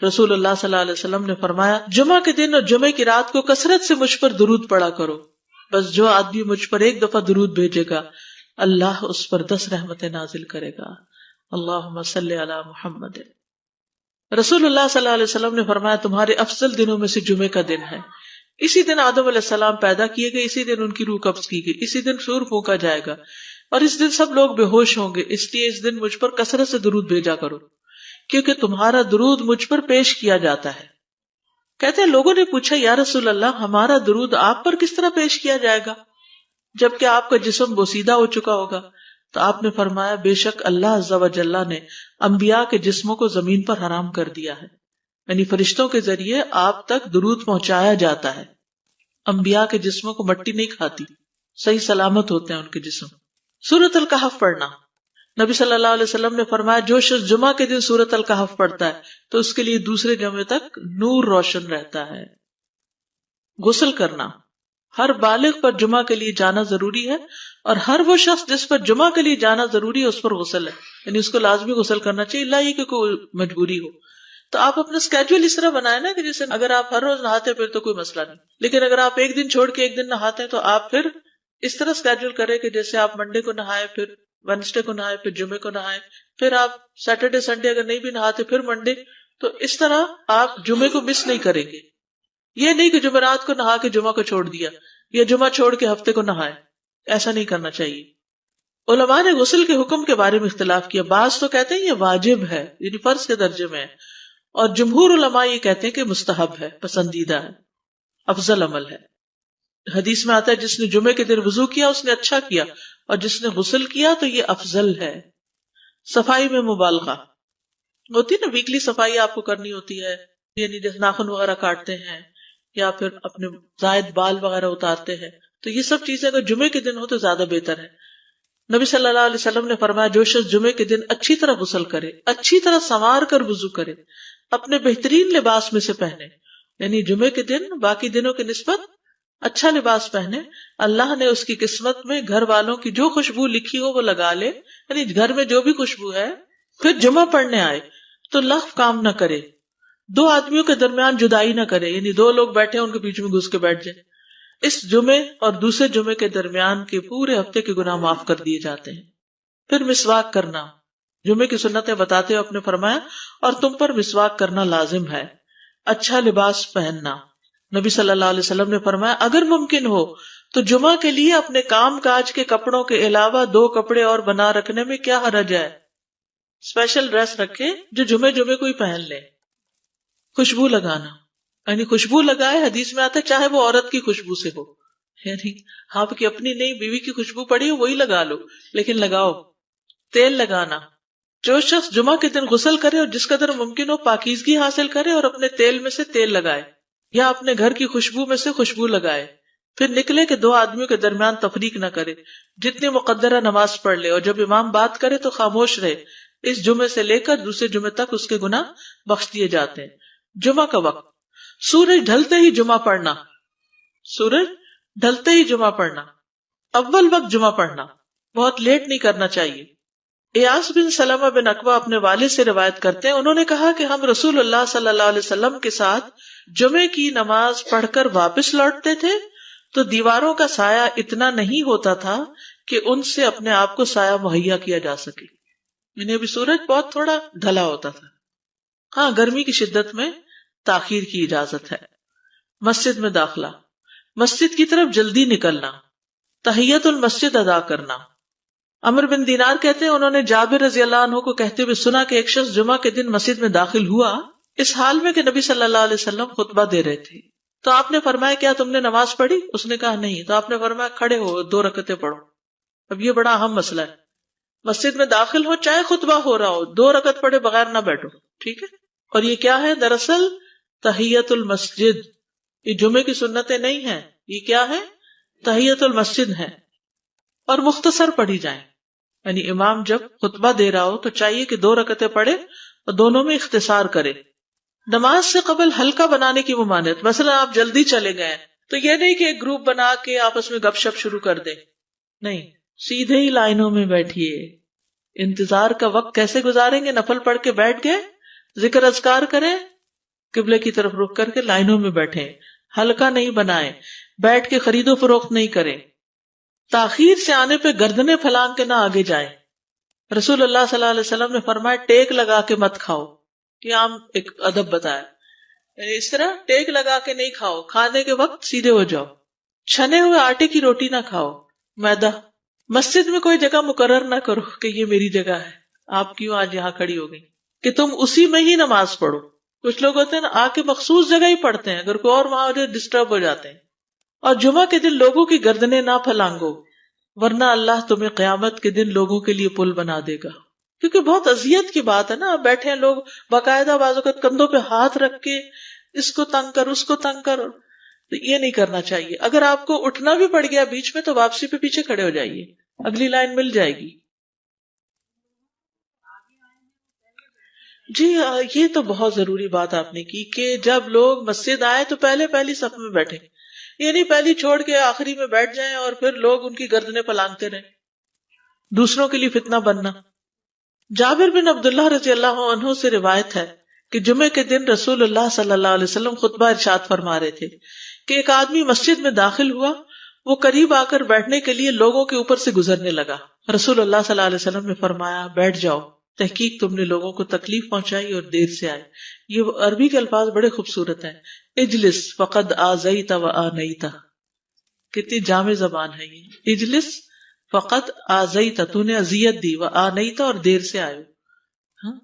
رسول اللہ صلی اللہ علیہ وسلم نے فرمایا جمعہ کے دن اور جمعے کی رات کو کثرت سے مجھ پر درود پڑا کرو، بس جو آدمی مجھ پر ایک دفعہ درود بھیجے گا اللہ اس پر 10 رحمتیں نازل کرے گا۔ اللہم صلی علی محمد۔ رسول اللہ صلی اللہ علیہ وسلم نے فرمایا تمہارے افضل دنوں میں سے جمعے کا دن ہے، اسی دن آدم علیہ السلام پیدا کیے گئے، اسی دن ان کی روح قبض کی گئی، اسی دن سور پھونکا جائے گا اور اس دن سب لوگ بے ہوش ہوں گے، اس لیے اس دن مجھ پر کثرت سے درود بھیجا کرو کیونکہ تمہارا درود مجھ پر پیش کیا جاتا ہے۔ کہتے ہیں لوگوں نے پوچھا یا رسول اللہ ہمارا درود آپ پر کس طرح پیش کیا جائے گا جبکہ آپ کا جسم بوسیدہ ہو چکا ہوگا؟ تو آپ نے فرمایا بے شک اللہ عز و جل نے انبیاء کے جسموں کو زمین پر حرام کر دیا ہے، یعنی فرشتوں کے ذریعے آپ تک درود پہنچایا جاتا ہے۔ انبیاء کے جسموں کو مٹی نہیں کھاتی، صحیح سلامت ہوتے ہیں ان کے جسم۔ سورۃ الکہف پڑھنا، نبی صلی اللہ علیہ وسلم نے فرمایا جو شخص جمعہ کے دن سورۃ الکہف پڑھتا ہے تو اس کے لیے دوسرے جمعے تک نور روشن رہتا ہے۔ غسل کرنا، ہر بالغ پر جمعہ کے لیے جانا ضروری ہے اور ہر وہ شخص جس پر جمعہ کے لیے جانا ضروری ہے اس پر غسل ہے، یعنی اس کو لازمی غسل کرنا چاہیے، اللہ یہ کہ کوئی مجبوری ہو۔ تو آپ اپنا اسکیجول اس طرح بنائیں نا کہ جیسے اگر آپ ہر روز نہاتے پھر تو کوئی مسئلہ نہیں، لیکن اگر آپ ایک دن چھوڑ کے ایک دن نہاتے ہیں تو آپ پھر اس طرح اسکیجول کریں کہ جیسے آپ منڈے کو نہائے، پھر وینسڈے کو نہائے، پھر جمعے کو نہائے، پھر آپ سیٹرڈے سنڈے اگر نہیں بھی نہاتے پھر منڈے، تو اس طرح آپ جمعے کو مس نہیں کریں گے۔ یہ نہیں کہ جمعرات کو نہا کے جمعہ کو چھوڑ دیا یا جمعہ چھوڑ کے ہفتے کو نہائے، ایسا نہیں کرنا چاہیے۔ علماء نے غسل کے حکم کے بارے میں اختلاف کیا، بعض تو کہتے ہیں یہ واجب ہے یعنی فرض کے درجے میں ہے، اور جمہور علماء یہ کہتے ہیں کہ مستحب ہے، پسندیدہ ہے، افضل عمل ہے۔ حدیث میں آتا ہے جس نے جمعے کے دن وضو کیا اس نے اچھا کیا اور جس نے غسل کیا تو یہ افضل ہے۔ صفائی میں مبالغہ ہوتی ہے نا، ویکلی صفائی آپ کو کرنی ہوتی ہے، یعنی جیسے ناخن وغیرہ کاٹتے ہیں یا پھر اپنے زائد بال وغیرہ اتارتے ہیں، تو یہ سب چیزیں اگر جمعے کے دن ہو تو زیادہ بہتر ہے۔ نبی صلی اللہ علیہ وسلم نے فرمایا جو شخص جمعے کے دن اچھی طرح غسل کرے، اچھی طرح سنوار کر وضو کرے، اپنے بہترین لباس میں سے پہنے، یعنی جمعے کے دن باقی دنوں کی نسبت اچھا لباس پہنے، اللہ نے اس کی قسمت میں گھر والوں کی جو خوشبو لکھی ہو وہ لگا لے، یعنی گھر میں جو بھی خوشبو ہے، پھر جمعہ پڑھنے آئے تو لغو کام نہ کرے، 2 آدمیوں کے درمیان جدائی نہ کرے، یعنی 2 لوگ بیٹھے ان کے بیچ میں گھس کے بیٹھ جائے۔ اس جمعے اور دوسرے جمعے کے درمیان کے پورے ہفتے کے گناہ معاف کر دیے جاتے ہیں۔ پھر مسواک کرنا، جمعے کی سنتیں بتاتے ہوئے آپ نے فرمایا اور تم پر مسواک کرنا لازم ہے۔ اچھا لباس پہننا، نبی صلی اللہ علیہ وسلم نے فرمایا اگر ممکن ہو تو جمعہ کے لیے اپنے کام کاج کے کپڑوں کے علاوہ 2 کپڑے اور بنا رکھنے میں کیا حرج ہے، اسپیشل ڈریس رکھے جو جمعے کو ہی پہن لے۔ خوشبو لگانا، یعنی خوشبو لگائے، حدیث میں آتا ہے چاہے وہ عورت کی خوشبو سے ہو، یعنی آپ کی اپنی نہیں، بیوی کی خوشبو پڑی ہو وہی لگا لو، لیکن لگاؤ۔ تیل لگانا، جو شخص جمعہ کے دن غسل کرے اور جس قدر ممکن ہو پاکیزگی حاصل کرے اور اپنے تیل میں سے تیل لگائے یا اپنے گھر کی خوشبو میں سے خوشبو لگائے، پھر نکلے کہ 2 آدمیوں کے درمیان تفریق نہ کرے، جتنی مقدرہ نماز پڑھ لے اور جب امام بات کرے تو خاموش رہے، اس جمعے سے لے کر دوسرے جمعے تک اس کے گناہ بخش دیے جاتے ہیں۔ جمعہ کا وقت، سورج ڈھلتے ہی جمعہ پڑھنا، سورج ڈھلتے ہی جمعہ پڑھنا، اول وقت جمعہ پڑھنا، بہت لیٹ نہیں کرنا چاہیے۔ ایاس بن سلمہ بن اکوع اپنے والد سے روایت کرتے ہیں، انہوں نے کہا کہ ہم رسول اللہ صلی اللہ علیہ وسلم کے ساتھ جمعے کی نماز پڑھ کر واپس لوٹتے تھے تو دیواروں کا سایہ اتنا نہیں ہوتا تھا کہ ان سے اپنے آپ کو سایہ مہیا کیا جا سکے، یعنی ابھی سورج بہت تھوڑا ڈھلا ہوتا تھا۔ ہاں، گرمی کی شدت میں تاخیر کی اجازت ہے۔ مسجد میں داخلہ، مسجد کی طرف جلدی نکلنا، تحیت المسجد ادا کرنا۔ عمرو بن دینار کہتے ہیں انہوں نے جابر رضی اللہ عنہ کو کہتے ہوئے سنا کہ ایک شخص جمعہ کے دن مسجد میں داخل ہوا اس حال میں کہ نبی صلی اللہ علیہ وسلم خطبہ دے رہے تھے، تو آپ نے فرمایا کیا تم نے نماز پڑھی؟ اس نے کہا نہیں، تو آپ نے فرمایا کھڑے ہو 2 رکعتیں پڑھو۔ اب یہ بڑا اہم مسئلہ ہے، مسجد میں داخل ہو چاہے خطبہ ہو رہا ہو 2 رکعت پڑھے بغیر نہ بیٹھو، ٹھیک ہے؟ اور یہ کیا ہے؟ دراصل تحیت المسجد، یہ جمعے کی سنتیں نہیں ہیں، یہ کیا ہے؟ تحیت المسجد ہے، اور مختصر پڑھی جائیں، یعنی امام جب خطبہ دے رہا ہو تو چاہیے کہ 2 رکعتیں پڑھے اور دونوں میں اختصار کرے۔ نماز سے قبل ہلکا بنانے کی ممانعت، مثلا آپ جلدی چلے گئے تو یہ نہیں کہ ایک گروپ بنا کے آپس میں گپ شپ شروع کر دیں، نہیں، سیدھے ہی لائنوں میں بیٹھیے۔ انتظار کا وقت کیسے گزاریں گے؟ نفل پڑھ کے بیٹھ گئے، ذکر اذکار کریں، قبلے کی طرف رخ کر کے لائنوں میں بیٹھیں، حلقہ نہیں بنائیں، بیٹھ کے خرید و فروخت نہیں کریں، تاخیر سے آنے پہ گردنیں پھلانگ کے نہ آگے جائیں۔ رسول اللہ صلی اللہ علیہ وسلم نے فرمایا ٹیک لگا کے مت کھاؤ، یہ عام ایک ادب بتایا، یعنی اس طرح ٹیک لگا کے نہیں کھاؤ، کھانے کے وقت سیدھے ہو جاؤ۔ چھنے ہوئے آٹے کی روٹی نہ کھاؤ، میدا۔ مسجد میں کوئی جگہ مقرر نہ کرو کہ یہ میری جگہ ہے، آپ کیوں آج یہاں کھڑی ہو گئی، کہ تم اسی میں ہی نماز پڑھو۔ کچھ لوگ ہوتے ہیں نا آ کے مخصوص جگہ ہی پڑھتے ہیں، اگر کوئی اور وہاں ہو جائے ڈسٹرب ہو جاتے ہیں۔ اور جمعہ کے دن لوگوں کی گردنیں نہ پھلانگو، ورنہ اللہ تمہیں قیامت کے دن لوگوں کے لیے پل بنا دے گا۔ کیونکہ بہت اذیت کی بات ہے نا، بیٹھے ہیں لوگ باقاعدہ بعض اوقات کندھوں پہ ہاتھ رکھ کے اس کو تنگ کر اس کو تنگ کر، تو یہ نہیں کرنا چاہیے۔ اگر آپ کو اٹھنا بھی پڑ گیا بیچ میں تو واپسی پہ پیچھے کھڑے ہو جائیے، اگلی لائن مل جائے گی۔ جی یہ تو بہت ضروری بات آپ نے کی کہ جب لوگ مسجد آئے تو پہلی صف میں بیٹھے، یہ نہیں پہلی چھوڑ کے آخری میں بیٹھ جائیں اور پھر لوگ ان کی گردنیں پلانگتے رہیں، دوسروں کے لیے فتنہ بننا۔ جابر بن عبداللہ رضی اللہ عنہ سے روایت ہے کہ جمعے کے دن رسول اللہ صلی اللہ علیہ وسلم خطبہ ارشاد فرما رہے تھے کہ ایک آدمی مسجد میں داخل ہوا، وہ قریب آ کر بیٹھنے کے لیے لوگوں کے اوپر سے گزرنے لگا۔ رسول اللہ صلی اللہ علیہ وسلم نے فرمایا بیٹھ جاؤ، تحقیق تم نے لوگوں کو تکلیف پہنچائی اور دیر سے آئے۔ یہ عربی کے الفاظ بڑے خوبصورت ہیں، اجلس فقد آذیت و آنیت، کتنی جامع زبان ہے یہ، اجلس فقط آذیت، تو نے اذیت دی، و آنیت اور دیر سے آئے، ہاں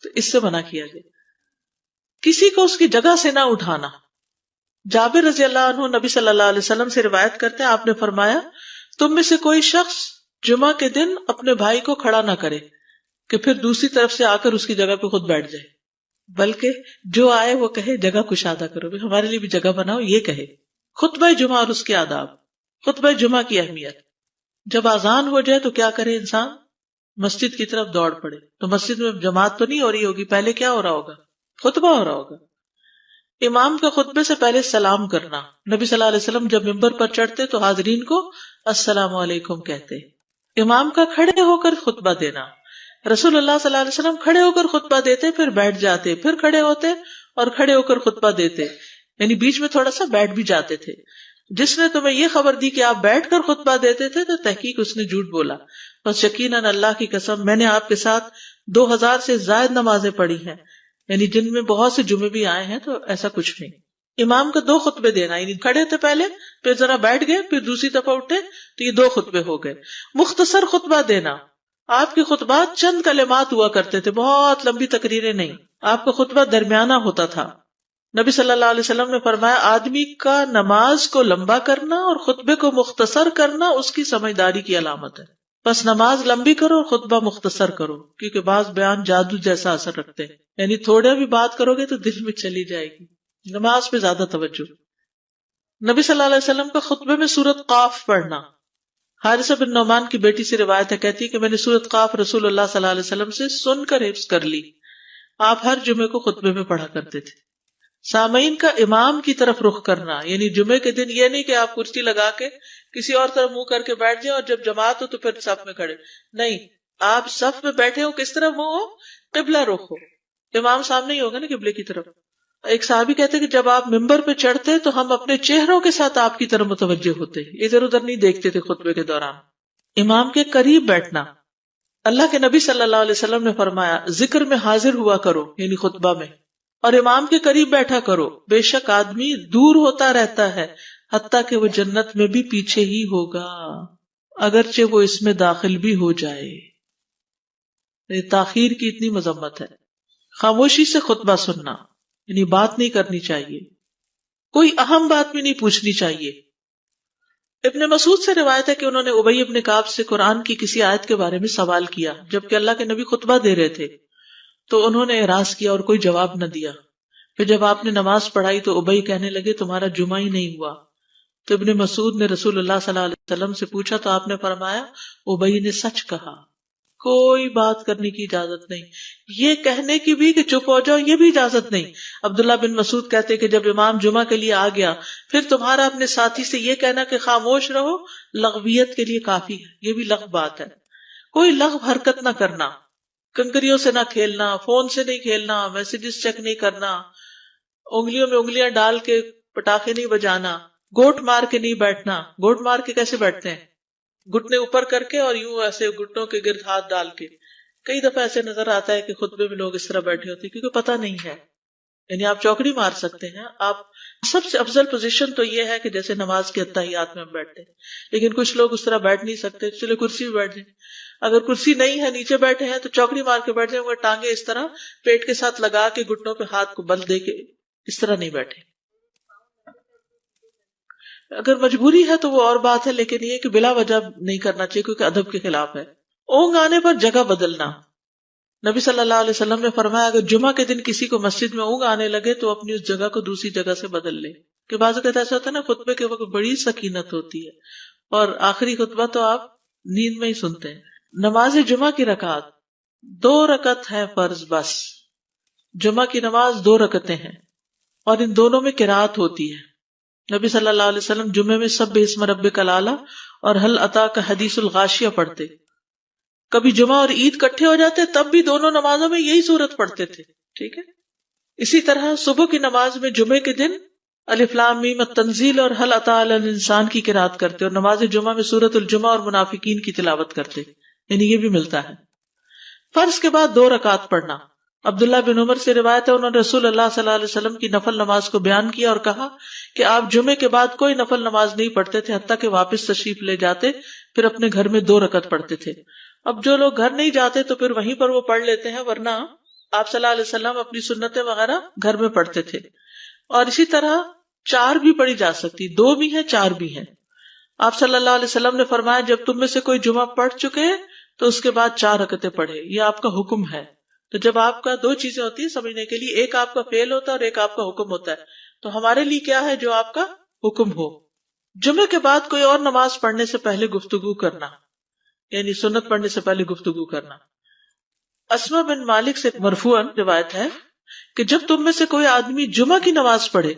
تو اس سے منع کیا گیا۔ کسی کو اس کی جگہ سے نہ اٹھانا۔ جابر رضی اللہ عنہ نبی صلی اللہ علیہ وسلم سے روایت کرتے ہیں، آپ نے فرمایا تم میں سے کوئی شخص جمعہ کے دن اپنے بھائی کو کھڑا نہ کرے کہ پھر دوسری طرف سے آ کر اس کی جگہ پہ خود بیٹھ جائے، بلکہ جو آئے وہ کہے جگہ کشادہ کرو، ہمارے لیے بھی جگہ بناؤ، یہ کہے۔ خطبہ جمعہ اور اس کے آداب۔ خطبہ جمعہ کی اہمیت، جب اذان ہو جائے تو کیا کرے انسان؟ مسجد کی طرف دوڑ پڑے۔ تو مسجد میں جماعت تو نہیں ہو رہی ہوگی، پہلے کیا ہو رہا ہوگا؟ خطبہ ہو رہا ہوگا۔ امام کا خطبے سے پہلے سلام کرنا۔ نبی صلی اللہ علیہ وسلم جب ممبر پر چڑھتے تو حاضرین کو السلام علیکم کہتے۔ امام کا کھڑے ہو کر خطبہ دینا۔ رسول اللہ صلی اللہ علیہ وسلم کھڑے ہو کر خطبہ دیتے، پھر بیٹھ جاتے، پھر کھڑے ہوتے اور کھڑے ہو کر خطبہ دیتے، یعنی بیچ میں تھوڑا سا بیٹھ بھی جاتے تھے۔ جس نے تمہیں یہ خبر دی کہ آپ بیٹھ کر خطبہ دیتے تھے تو تحقیق اس نے جھوٹ بولا۔ بس یقیناً اللہ کی قسم میں نے آپ کے ساتھ 2000 سے زائد نمازیں پڑھی ہیں، یعنی جن میں بہت سے جمعے بھی آئے ہیں، تو ایسا کچھ نہیں۔ امام کا 2 خطبے دینا، یعنی کھڑے تھے پہلے، پھر ذرا بیٹھ گئے، پھر دوسری دفعہ اٹھے تو یہ 2 خطبے ہو گئے۔ مختصر خطبہ دینا۔ آپ کے خطبات چند کلمات ہوا کرتے تھے، بہت لمبی تقریریں نہیں، آپ کا خطبہ درمیانہ ہوتا تھا۔ نبی صلی اللہ علیہ وسلم نے فرمایا آدمی کا نماز کو لمبا کرنا اور خطبے کو مختصر کرنا اس کی سمجھداری کی علامت ہے۔ بس نماز لمبی کرو اور خطبہ مختصر کرو، کیونکہ بعض بیان جادو جیسا اثر رکھتے ہیں، یعنی تھوڑے بھی بات کرو گے تو دل میں چلی جائے گی۔ نماز پہ زیادہ توجہ۔ نبی صلی اللہ علیہ وسلم کا خطبے میں سورۃ قاف پڑھنا۔ حارثہ بن نعمان کی بیٹی سے روایت ہے، کہتی ہے کہ میں نے سورۃ قاف رسول اللہ صلی اللہ علیہ وسلم سے سن کر حفظ کر لی۔ آپ ہر جمعے کو خطبے میں پڑھا کرتے تھے۔ سامعین کا امام کی طرف رخ کرنا، یعنی جمعے کے دن یہ نہیں کہ آپ کرسی لگا کے کسی اور طرف منہ کر کے بیٹھ جائیں اور جب جماعت ہو تو پھر صف میں کھڑے، نہیں، آپ صف میں بیٹھے ہو، کس طرف منہ ہو؟ قبلہ رخ ہو، امام سامنے ہی ہوگا نا قبلے کی طرف۔ ایک صحابی کہتے کہ جب آپ ممبر پہ چڑھتے تو ہم اپنے چہروں کے ساتھ آپ کی طرف متوجہ ہوتے، ادھر ادھر نہیں دیکھتے تھے خطبے کے دوران۔ امام کے قریب بیٹھنا۔ اللہ کے نبی صلی اللہ علیہ وسلم نے فرمایا ذکر میں حاضر ہوا کرو، یعنی خطبہ میں، اور امام کے قریب بیٹھا کرو، بے شک آدمی دور ہوتا رہتا ہے حتیٰ کہ وہ جنت میں بھی پیچھے ہی ہوگا اگرچہ وہ اس میں داخل بھی ہو جائے۔ تاخیر کی اتنی مذمت ہے۔ خاموشی سے خطبہ سننا، یعنی بات نہیں کرنی چاہیے، کوئی اہم بات بھی نہیں پوچھنی چاہیے۔ ابن مسعود سے روایت ہے کہ انہوں نے ابی ابن کعب سے قرآن کی کسی آیت کے بارے میں سوال کیا جبکہ اللہ کے نبی خطبہ دے رہے تھے، تو انہوں نے اعراض کیا اور کوئی جواب نہ دیا۔ پھر جب آپ نے نماز پڑھائی تو ابی کہنے لگے تمہارا جمعہ ہی نہیں ہوا۔ تو ابن مسعود نے رسول اللہ صلی اللہ علیہ وسلم سے پوچھا تو آپ نے فرمایا ابی نے سچ کہا، کوئی بات کرنے کی اجازت نہیں، یہ کہنے کی بھی کہ چپ ہو جاؤ یہ بھی اجازت نہیں۔ عبداللہ بن مسعود کہتے کہ جب امام جمعہ کے لیے آ گیا پھر تمہارا اپنے ساتھی سے یہ کہنا کہ خاموش رہو لغویت کے لیے کافی ہے، یہ بھی لغو بات ہے۔ کوئی لغو حرکت نہ کرنا، کنکریوں سے نہ کھیلنا، فون سے نہیں کھیلنا، میسیجز چیک نہیں کرنا، انگلیوں میں انگلیاں ڈال کے پٹاخے نہیں بجانا، گوٹ مار کے نہیں بیٹھنا. گوٹ مار کے کیسے بیٹھتے ہیں؟ گھٹنے اوپر کر کے اور یوں ایسے گھٹنوں کے گرد ہاتھ ڈال کے. کئی دفعہ ایسے نظر آتا ہے کہ خطبے میں لوگ اس طرح بیٹھے ہوتے ہیں کیونکہ پتہ نہیں ہے. یعنی آپ چوکڑی مار سکتے ہیں. آپ سب سے افضل پوزیشن تو یہ ہے کہ جیسے نماز کے اتحیات میں ہم بیٹھتے ہیں، لیکن کچھ لوگ اس طرح بیٹھ نہیں سکتے، چلے کرسی میں بیٹھ جائیں. اگر کرسی نہیں ہے، نیچے بیٹھے ہیں تو چوکڑی مار کے بیٹھ جائیں، مگر ٹانگیں اس طرح پیٹ کے ساتھ لگا کے گھٹنوں پہ ہاتھ کو بل دے کے اس طرح نہیں بیٹھے. اگر مجبوری ہے تو وہ اور بات ہے، لیکن یہ کہ بلا وجہ نہیں کرنا چاہیے کیونکہ ادب کے خلاف ہے. اونگ آنے پر جگہ بدلنا. نبی صلی اللہ علیہ وسلم نے فرمایا اگر جمعہ کے دن کسی کو مسجد میں اونگ آنے لگے تو اپنی اس جگہ کو دوسری جگہ سے بدل لے. کہ بعض اوقات ایسا ہوتا ہے نا، خطبے کے وقت بڑی سکینت ہوتی ہے اور آخری خطبہ تو آپ نیند میں ہی سنتے ہیں. نماز جمعہ کی رکعت 2 رکعت ہے فرض بس. جمعہ کی نماز 2 رکعتیں ہیں اور ان دونوں میں قرات ہوتی ہے. نبی صلی اللہ علیہ وسلم جمعے میں سبح اسم ربک الاعلی اور هل اتاک حدیث الغاشیہ پڑھتے. کبھی جمعہ اور عید کٹھے ہو جاتے تب بھی دونوں نمازوں میں یہی سورت پڑھتے تھے. ٹھیک ہے. اسی طرح صبح کی نماز میں جمعے کے دن الف لام میم التنزیل اور هل اتى علی الانسان کی قرات کرتے اور نماز جمعہ میں سورۃ الجمعہ اور منافقین کی تلاوت کرتے. یعنی یہ بھی ملتا ہے. فرض کے بعد 2 رکعت پڑھنا. عبداللہ بن عمر سے روایت ہے انہوں نے رسول اللہ صلی اللہ علیہ وسلم کی نفل نماز کو بیان کیا اور کہا کہ آپ جمعے کے بعد کوئی نفل نماز نہیں پڑھتے تھے حتیٰ کہ واپس تشریف لے جاتے پھر اپنے گھر میں 2 رکعت پڑھتے تھے. اب جو لوگ گھر نہیں جاتے تو پھر وہیں پر وہ پڑھ لیتے ہیں، ورنہ آپ صلی اللہ علیہ وسلم اپنی سنتیں وغیرہ گھر میں پڑھتے تھے. اور اسی طرح 4 بھی پڑھی جا سکتی، 2 بھی ہیں 4 بھی ہیں. آپ صلی اللہ علیہ وسلم نے فرمایا جب تم میں سے کوئی جمعہ پڑھ چکے تو اس کے بعد 4 رکعتیں پڑھے. یہ آپ کا حکم ہے. تو جب آپ کا 2 چیزیں ہوتی ہیں سمجھنے کے لیے، ایک آپ کا فعل ہوتا ہے اور ایک آپ کا حکم ہوتا ہے. تو ہمارے لیے کیا ہے؟ جو آپ کا حکم ہو. جمعے کے بعد کوئی اور نماز پڑھنے سے پہلے گفتگو کرنا، یعنی سنت پڑھنے سے پہلے گفتگو کرنا. اسما بن مالک سے مرفوعاً روایت ہے کہ جب تم میں سے کوئی آدمی جمعہ کی نماز پڑھے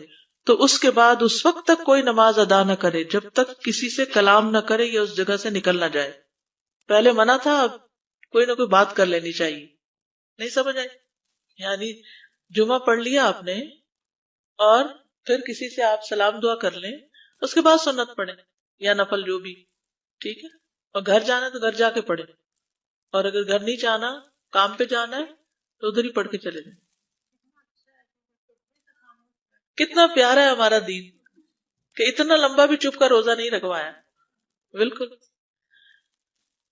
تو اس کے بعد اس وقت تک کوئی نماز ادا نہ کرے جب تک کسی سے کلام نہ کرے یا اس جگہ سے نکل نہ جائے. پہلے منع تھا، اب کوئی نہ کوئی بات کر لینی چاہیے. نہیں سمجھ آئی؟ یعنی جمعہ پڑھ لیا آپ نے اور پھر کسی سے آپ سلام دعا کر لیں، اس کے بعد سنت پڑھیں یا نفل جو بھی. ٹھیک ہے. اور گھر جانا ہے تو گھر جا کے پڑھیں، اور اگر گھر نہیں جانا، کام پہ جانا ہے تو ادھر ہی پڑھ کے چلے جائیں. کتنا پیارا ہے ہمارا دین کہ اتنا لمبا بھی چپ کا روزہ نہیں رکھوایا. بالکل.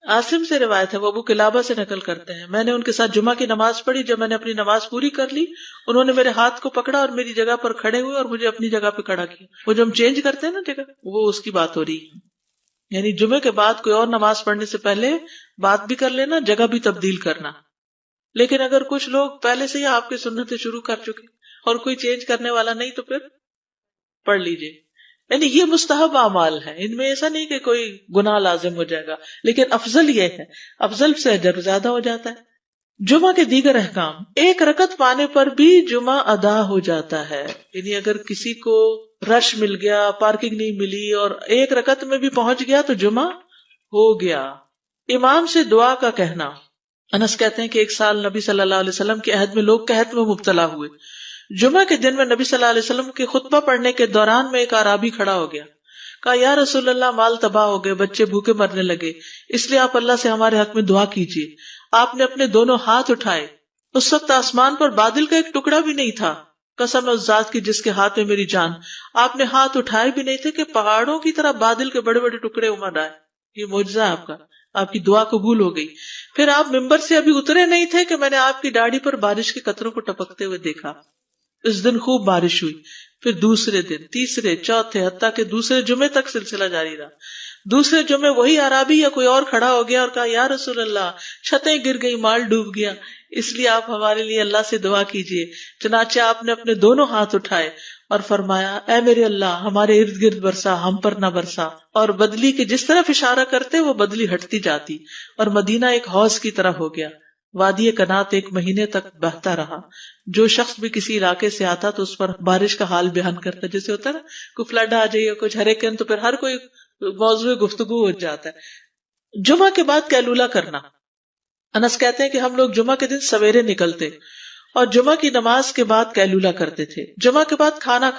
عاصم سے روایت ہے، وہ ابو قلابہ سے نقل کرتے ہیں، میں نے ان کے ساتھ جمعہ کی نماز پڑھی. جب میں نے اپنی نماز پوری کر لی انہوں نے میرے ہاتھ کو پکڑا اور میری جگہ پر کھڑے ہوئے اور مجھے اپنی جگہ پہ کھڑا کیا. وہ جو ہم چینج کرتے ہیں نا جگہ، وہ اس کی بات ہو رہی ہے. یعنی جمعے کے بعد کوئی اور نماز پڑھنے سے پہلے بات بھی کر لینا، جگہ بھی تبدیل کرنا. لیکن اگر کچھ لوگ پہلے سے ہی آپ کی سنتیں شروع کر چکے اور کوئی چینج کرنے والا نہیں تو پھر پڑھ لیجئے. یعنی یہ مستحب اعمال ہے، ان میں ایسا نہیں کہ کوئی گناہ لازم ہو جائے گا، لیکن افضل یہ ہے، افضل سے اجر زیادہ ہو جاتا ہے. جمعہ کے دیگر احکام. 1 رکعت پانے پر بھی جمعہ ادا ہو جاتا ہے. یعنی اگر کسی کو رش مل گیا، پارکنگ نہیں ملی اور 1 رکعت میں بھی پہنچ گیا تو جمعہ ہو گیا. امام سے دعا کا کہنا. انس کہتے ہیں کہ ایک سال نبی صلی اللہ علیہ وسلم کے عہد میں لوگ قحط میں مبتلا ہوئے. جمعہ کے دن میں نبی صلی اللہ علیہ وسلم کے خطبہ پڑھنے کے دوران میں ایک اعرابی کھڑا ہو گیا. کہا یا رسول اللہ، مال تباہ ہو گئے، بچے بھوکے مرنے لگے، اس لیے آپ اللہ سے ہمارے حق میں دعا کیجیے. آپ نے اپنے دونوں ہاتھ اٹھائے. اس وقت آسمان پر بادل کا ایک ٹکڑا بھی نہیں تھا. قسم ہے اس ذات کی جس کے ہاتھ میں میری جان، آپ نے ہاتھ اٹھائے بھی نہیں تھے کہ پہاڑوں کی طرح بادل کے بڑے بڑے ٹکڑے امڑ آئے. یہ معجزہ ہے آپ کا، آپ کی دعا قبول ہو گئی. پھر آپ ممبر سے ابھی اترے نہیں تھے کہ میں نے آپ کی داڑھی پر بارش کے قطروں کو ٹپکتے ہوئے دیکھا. اس دن خوب بارش ہوئی. پھر دوسرے دن، تیسرے، چوتھے، حتیٰ کہ دوسرے جمعے تک سلسلہ جاری رہا. دوسرے جمعے وہی عرابی یا کوئی اور کھڑا ہو گیا اور کہا یا رسول اللہ، چھتیں گر گئی، مال ڈوب گیا، اس لیے آپ ہمارے لیے اللہ سے دعا کیجیے. چنانچہ آپ نے اپنے دونوں ہاتھ اٹھائے اور فرمایا اے میرے اللہ، ہمارے ارد گرد برسا، ہم پر نہ برسا. اور بدلی کے جس طرف اشارہ کرتے وہ بدلی ہٹتی جاتی اور مدینہ ایک حوض کی طرح ہو گیا. وادی کنات 1 مہینے تک بہتا رہا. جو شخص بھی کسی علاقے سے آتا تو اس پر بارش کا حال بیان کرتا، جیسے ہوتا ہے نا کوئی فلڈ آ جائے یا کچھ ہریکین، تو پھر ہر کوئی موضوع گفتگو ہو جاتا ہے. جمعہ کے بعد قیلولہ کرنا. انس کہتے ہیں کہ ہم لوگ جمعہ کے دن سویرے نکلتے اور جمعہ کی نماز کے بعد قیلولہ کرتے تھے. جمعہ کے بعد کھانا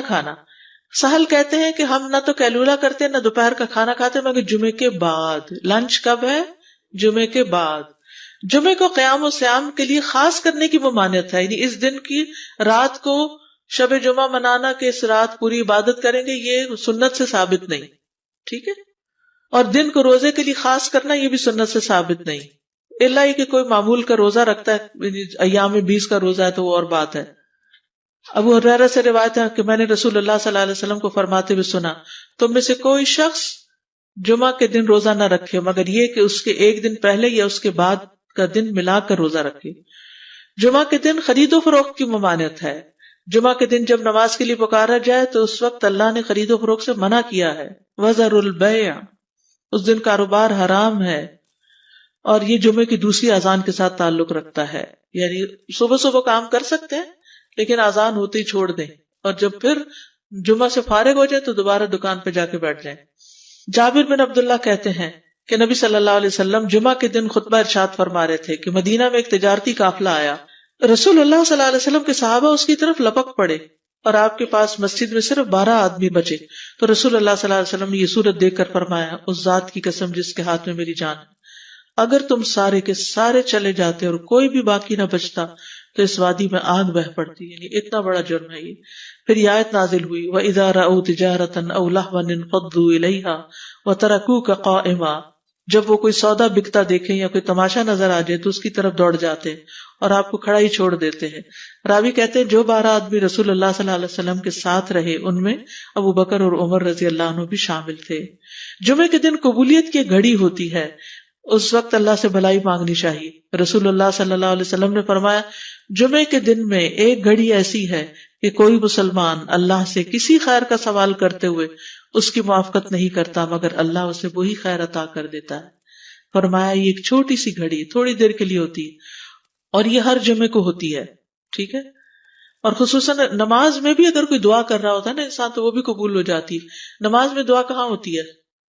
کھانا. سہل کہتے ہیں کہ ہم نہ تو قیلولہ کرتے نہ دوپہر کا کھانا کھاتے مگر جمعے کے بعد. لنچ کب ہے؟ جمعے کے بعد. جمعے کو قیام و سیام کے لیے خاص کرنے کی ممانعت ہے، یعنی اس دن کی رات کو شب جمعہ منانا کہ اس رات پوری عبادت کریں گے، یہ سنت سے ثابت نہیں. ٹھیک ہے. اور دن کو روزے کے لیے خاص کرنا یہ بھی سنت سے ثابت نہیں، الا یہ کہ کوئی معمول کا روزہ رکھتا ہے، ایام 20 کا روزہ ہے تو وہ اور بات ہے. ابو ہریرہ سے روایت ہے کہ میں نے رسول اللہ صلی اللہ علیہ وسلم کو فرماتے ہوئے سنا، تم میں سے کوئی شخص جمعہ کے دن روزہ نہ رکھے مگر یہ کہ اس کے ایک دن پہلے یا اس کے بعد کا دن ملا کر روزہ رکھے. جمعہ کے دن خرید و فروخت کی ممانعت ہے. جمعہ کے دن جب نماز کے لیے پکارا جائے تو اس وقت اللہ نے خرید و فروخت سے منع کیا ہے. وَذَرُوا الْبَيْعَ، اس دن کاروبار حرام ہے. اور یہ جمعے کی دوسری اذان کے ساتھ تعلق رکھتا ہے، یعنی صبح صبح کام کر سکتے ہیں لیکن اذان ہوتے ہی چھوڑ دیں، اور جب پھر جمعہ سے فارغ ہو جائے تو دوبارہ دکان پہ جا کے بیٹھ جائیں. جابر بن عبداللہ کہتے ہیں کہ نبی صلی اللہ علیہ وسلم جمعہ کے دن خطبہ ارشاد فرما رہے تھے کہ مدینہ میں ایک تجارتی قافلہ آیا. رسول اللہ صلی اللہ علیہ وسلم کے صحابہ اس کی طرف لپک پڑے اور آپ کے پاس مسجد میں صرف 12 آدمی بچے. تو رسول اللہ صلی اللہ علیہ وسلم نے یہ صورت دیکھ کر فرمایا، اس ذات کی قسم جس کے ہاتھ میں میری جان ہے، اگر تم سارے کے سارے چلے جاتے اور کوئی بھی باقی نہ بچتا تو اس وادی میں آگ بہ پڑتی. یعنی اتنا بڑا جرم ہے یہ. پھر یہ آیت نازل ہوئی، وَإِذَا رَأَوْا تِجَارَةً أَوْ لَهْوًا انفضوا إِلَيْهَا وَتَرَكُوكَ قَائِمًا، جب وہ کوئی سودا بکتا دیکھیں یا کوئی تماشا نظر آ جائے تو اس کی طرف دوڑ جاتے ہیں اور آپ کو کھڑا ہی چھوڑ دیتے ہیں. راوی کہتے ہیں جو 12 آدمی رسول اللہ صلی اللہ علیہ وسلم کے ساتھ رہے ان میں ابو بکر اور عمر رضی اللہ عنہ بھی شامل تھے. جمعے کے دن قبولیت کی گھڑی ہوتی ہے، اس وقت اللہ سے بھلائی مانگنی چاہیے. رسول اللہ صلی اللہ علیہ وسلم نے فرمایا، جمعے کے دن میں ایک گھڑی ایسی ہے کہ کوئی مسلمان اللہ سے کسی خیر کا سوال کرتے ہوئے اس کی موافقت نہیں کرتا مگر اللہ اسے وہی خیر عطا کر دیتا ہے. فرمایا یہ ایک چھوٹی سی گھڑی تھوڑی دیر کے لیے ہوتی ہے اور یہ ہر جمعے کو ہوتی ہے. ٹھیک ہے. اور خصوصاً نماز میں بھی اگر کوئی دعا کر رہا ہوتا ہے نا انسان تو وہ بھی قبول ہو جاتی ہے. نماز میں دعا کہاں ہوتی ہے؟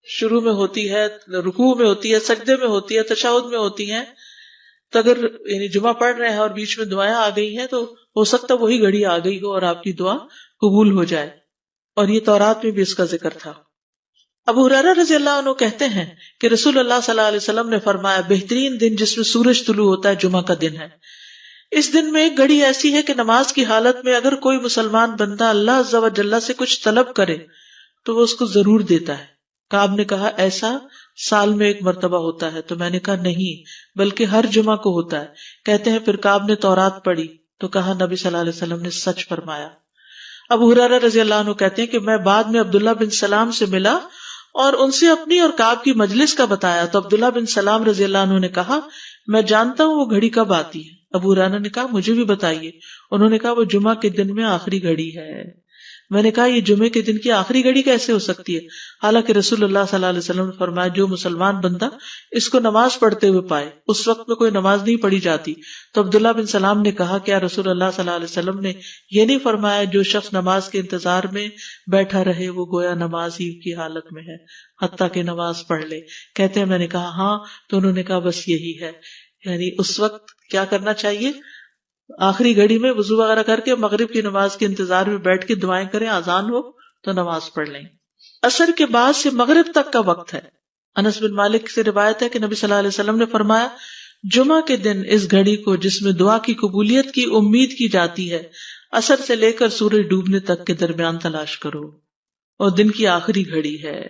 شروع میں ہوتی ہے، رکوع میں ہوتی ہے، سجدے میں ہوتی ہے، تشہد میں ہوتی ہیں. تو اگر یعنی جمعہ پڑھ رہے ہیں اور بیچ میں دعائیں آ گئی ہیں تو ہو سکتا ہے وہی گھڑی آ گئی ہو اور آپ کی دعا قبول ہو جائے. اور یہ تورات میں بھی اس کا ذکر تھا. ابو ہریرہ رضی اللہ عنہ کہتے ہیں کہ رسول اللہ صلی اللہ علیہ وسلم نے فرمایا، بہترین دن جس میں سورج طلوع ہوتا ہے جمعہ کا دن ہے. اس دن میں ایک گھڑی ایسی ہے کہ نماز کی حالت میں اگر کوئی مسلمان بندہ اللہ عز و جل سے کچھ طلب کرے تو وہ اس کو ضرور دیتا ہے. کعب نے کہا ایسا سال میں ایک مرتبہ ہوتا ہے؟ تو میں نے کہا نہیں بلکہ ہر جمعہ کو ہوتا ہے. کہتے ہیں پھر کعب نے تورات پڑھی تو کہا نبی صلی اللہ علیہ وسلم نے سچ فرمایا. ابو ہریرہ رضی اللہ عنہ کہتے ہیں کہ میں بعد میں عبداللہ بن سلام سے ملا اور ان سے اپنی اور کعب کی مجلس کا بتایا تو عبداللہ بن سلام رضی اللہ عنہ نے کہا میں جانتا ہوں وہ گھڑی کب آتی ہے. ابو ہریرہ نے کہا مجھے بھی بتائیے. انہوں نے کہا وہ جمعہ کے دن میں آخری گھڑی ہے. میں نے کہا یہ جمعے کے دن کی آخری گھڑی کیسے ہو سکتی ہے؟ حالانکہ رسول اللہ صلی اللہ علیہ وسلم نے فرمایا جو مسلمان بندہ اس کو نماز پڑھتے ہوئے پائے. اس وقت میں کوئی نماز نہیں پڑھی جاتی. تو عبداللہ بن سلام نے کہا کیا رسول اللہ صلی اللہ علیہ وسلم نے یہ نہیں فرمایا جو شخص نماز کے انتظار میں بیٹھا رہے وہ گویا نماز ہی کی حالت میں ہے حتیٰ کہ نماز پڑھ لے؟ کہتے ہیں میں نے کہا ہاں. تو انہوں نے کہا بس یہی ہے. یعنی اس وقت کیا کرنا چاہیے؟ آخری گھڑی میں وضو وغیرہ کر کے مغرب کی نماز کے انتظار میں بیٹھ کے دعائیں کریں، اذان ہو تو نماز پڑھ لیں. عصر کے بعد سے مغرب تک کا وقت ہے. انس بن مالک سے روایت ہے کہ نبی صلی اللہ علیہ وسلم نے فرمایا جمعہ کے دن اس گھڑی کو جس میں دعا کی قبولیت کی امید کی جاتی ہے عصر سے لے کر سورج ڈوبنے تک کے درمیان تلاش کرو اور دن کی آخری گھڑی ہے.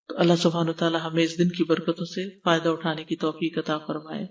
تو اللہ سبحانہ وتعالی ہمیں اس دن کی برکتوں سے فائدہ اٹھانے کی توفیق عطا فرمائے.